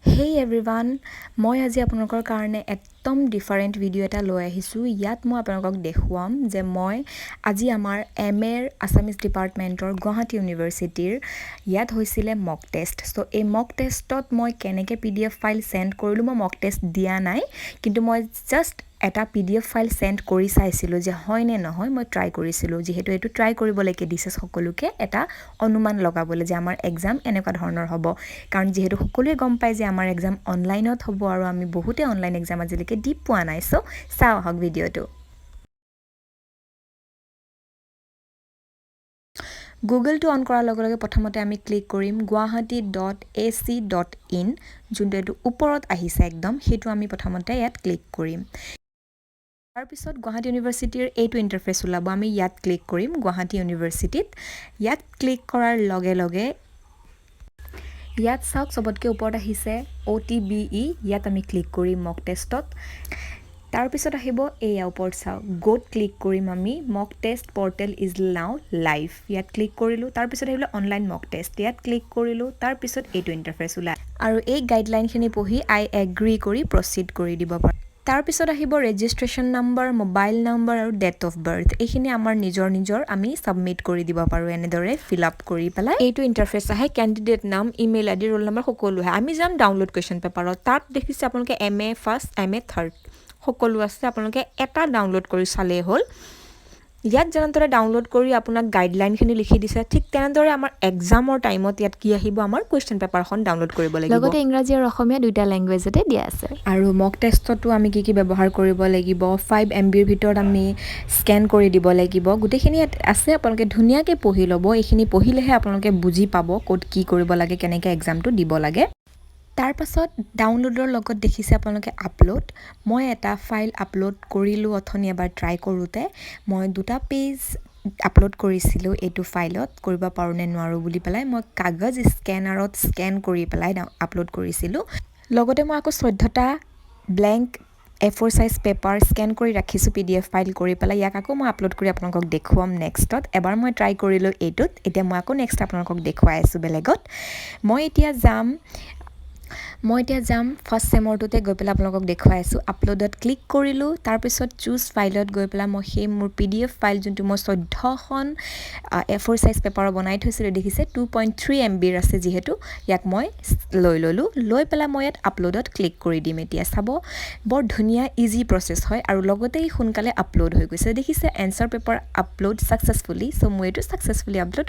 Hey everyone, মই আজি আপোনালোকৰ কাৰণে একদম ডিফাৰেণ্ট ভিডিঅ' এটা লৈ আহিছোঁ। ইয়াত মই আপোনালোকক দেখুৱাম যে মই আজি আমাৰ MAৰ আছামিজ ডিপাৰ্টমেণ্টৰ গুৱাহাটী ইউনিভাৰ্চিটিৰ ইয়াত হৈছিলে মক টেষ্ট। চ' এই মক টেষ্টত মই কেনেকৈ PDF ফাইল চেণ্ড কৰিলোঁ, মই মক টেষ্ট দিয়া নাই, কিন্তু মই জাষ্ট এটা PDF ফাইল চেণ্ড কৰি চাইছিলোঁ যে হয় নে নহয়। মই ট্ৰাই কৰিছিলোঁ, যিহেতু এইটো ট্ৰাই কৰিবলৈকে দিছে সকলোকে এটা অনুমান লগাবলৈ যে আমাৰ এক্সাম এনেকুৱা ধৰণৰ হ'ব, কাৰণ যিহেতু সকলোৱে গম পায় যে আমাৰ এক্সাম অনলাইনত হ'ব আৰু আমি বহুতে অনলাইন এক্সাম আজিলৈকে দি পোৱা নাই। চ' চাওঁ আহক ভিডিঅ'টো। গুগলটো অন কৰাৰ লগে লগে প্ৰথমতে আমি ক্লিক কৰিম guwahati.ac.in, যোনটো এইটো ওপৰত আহিছে একদম, সেইটো আমি প্ৰথমতে ইয়াত ক্লিক কৰিম। তাৰপিছত গুৱাহাটী ইউনিভাৰ্চিটিৰ এইটো ইণ্টাৰফেচ ওলাব, আমি ইয়াত ক্লিক কৰিম গুৱাহাটী ইউনিভাৰ্চিটিত। ইয়াত ক্লিক কৰাৰ লগে লগে ইয়াত চাওক চবতকৈ ওপৰত আহিছে OTBE, ইয়াত আমি ক্লিক কৰিম মক টেষ্টত। তাৰপিছত আহিব এয়া ওপৰত চাওক গ'ত ক্লিক কৰিম আমি, mock test portal is now live, ইয়াত ক্লিক কৰিলোঁ। তাৰপিছত আহিলে অনলাইন মক টেষ্ট, ইয়াত ক্লিক কৰিলোঁ। তাৰপিছত এইটো ইণ্টাৰফেচ ওলায় আৰু এই গাইডলাইনখিনি পঢ়ি আই এগ্ৰী কৰি প্ৰচিড কৰি দিব পাৰোঁ। তাৰপিছত আহিব ৰেজিষ্ট্ৰেশ্যন নাম্বাৰ, মোবাইল নাম্বাৰ আৰু ডেট অফ বাৰ্থ, এইখিনি আমাৰ নিজৰ আমি ছাবমিট কৰি দিব পাৰোঁ এনেদৰে ফিল আপ কৰি পেলাই। এইটো ইণ্টাৰফেচ আহে, কেণ্ডিডেট নাম, ইমেইল আইডি, ৰোল নাম্বাৰ সকলো আহে। আমি যাম ডাউনলোড কুৱেশ্যন পেপাৰত, তাত দেখিছে আপোনালোকে MA ফাৰ্ষ্ট, MA থাৰ্ড সকলো আছে, আপোনালোকে এটা ডাউনলোড কৰি চালেই হ'ল। ইয়াত যেনেদৰে ডাউনলোড কৰি আপোনাক গাইডলাইনখিনি লিখি দিছে, ঠিক তেনেদৰে আমাৰ এক্সামৰ টাইমত ইয়াত কি আহিব, আমাৰ কুৱেশ্যন পেপাৰখন ডাউনলোড কৰিব লাগিব। লগতে ইংৰাজী আৰু অসমীয়া দুইটা লেংগুৱেজতে দিয়া আছে। আৰু মক টেষ্টতো আমি কি ব্যৱহাৰ কৰিব লাগিব, 5 MBৰ ভিতৰত আমি স্কেন কৰি দিব লাগিব, গোটেইখিনি ইয়াত আছে। আপোনালোকে ধুনীয়াকৈ পঢ়ি ল'ব, এইখিনি পঢ়িলেহে আপোনালোকে বুজি পাব ক'ত কি কৰিব লাগে, কেনেকৈ এক্সামটো দিব লাগে। তাৰপাছত ডাউনলোডৰ লগত দেখিছে আপোনালোকে আপলোড, মই এটা ফাইল আপলোড কৰিলোঁ অথনি এবাৰ ট্ৰাই কৰোঁতে। মই 2টা পেজ আপলোড কৰিছিলোঁ এইটো ফাইলত, কৰিব পাৰোঁ নে নোৱাৰোঁ বুলি পেলাই। মই কাগজ স্কেনাৰত স্কেন কৰি পেলাই আপলোড কৰিছিলোঁ। লগতে মই আকৌ 14টা blank A4 size paper scan কৰি ৰাখিছোঁ PDF ফাইল কৰি পেলাই। ইয়াক আকৌ মই আপলোড কৰি আপোনালোকক দেখুৱাম নেক্সটত। এবাৰ মই ট্ৰাই কৰিলোঁ এইটোত, এতিয়া মই আকৌ নেক্সট আপোনালোকক দেখুৱাই আছোঁ বেলেগত। মই এতিয়া যাম ফাৰ্ষ্ট চেমৰটোতে গৈ পেলাই আপোনালোকক দেখুৱাই আছোঁ। আপলোডত ক্লিক কৰিলোঁ, তাৰপিছত চুজ ফাইলত গৈ পেলাই মই সেই মোৰ PDF ফাইল যোনটো মই 14খন A4 সাইজ পেপাৰৰ বনাই থৈছিলোঁ, দেখিছে 2.3 MBৰ আছে, যিহেতু ইয়াক মই লৈ ল'লোঁ। লৈ পেলাই মই ইয়াত আপলোডত ক্লিক কৰি দিম। এতিয়া চাব বৰ ধুনীয়া ইজি প্ৰচেছ হয় আৰু লগতেই সোনকালে আপলোড হৈ গৈছে। দেখিছে এনচাৰ পেপাৰ আপলোড ছাকচেছফুলি। চ' মোৰ এইটো ছাকচেছফুলি আপলোড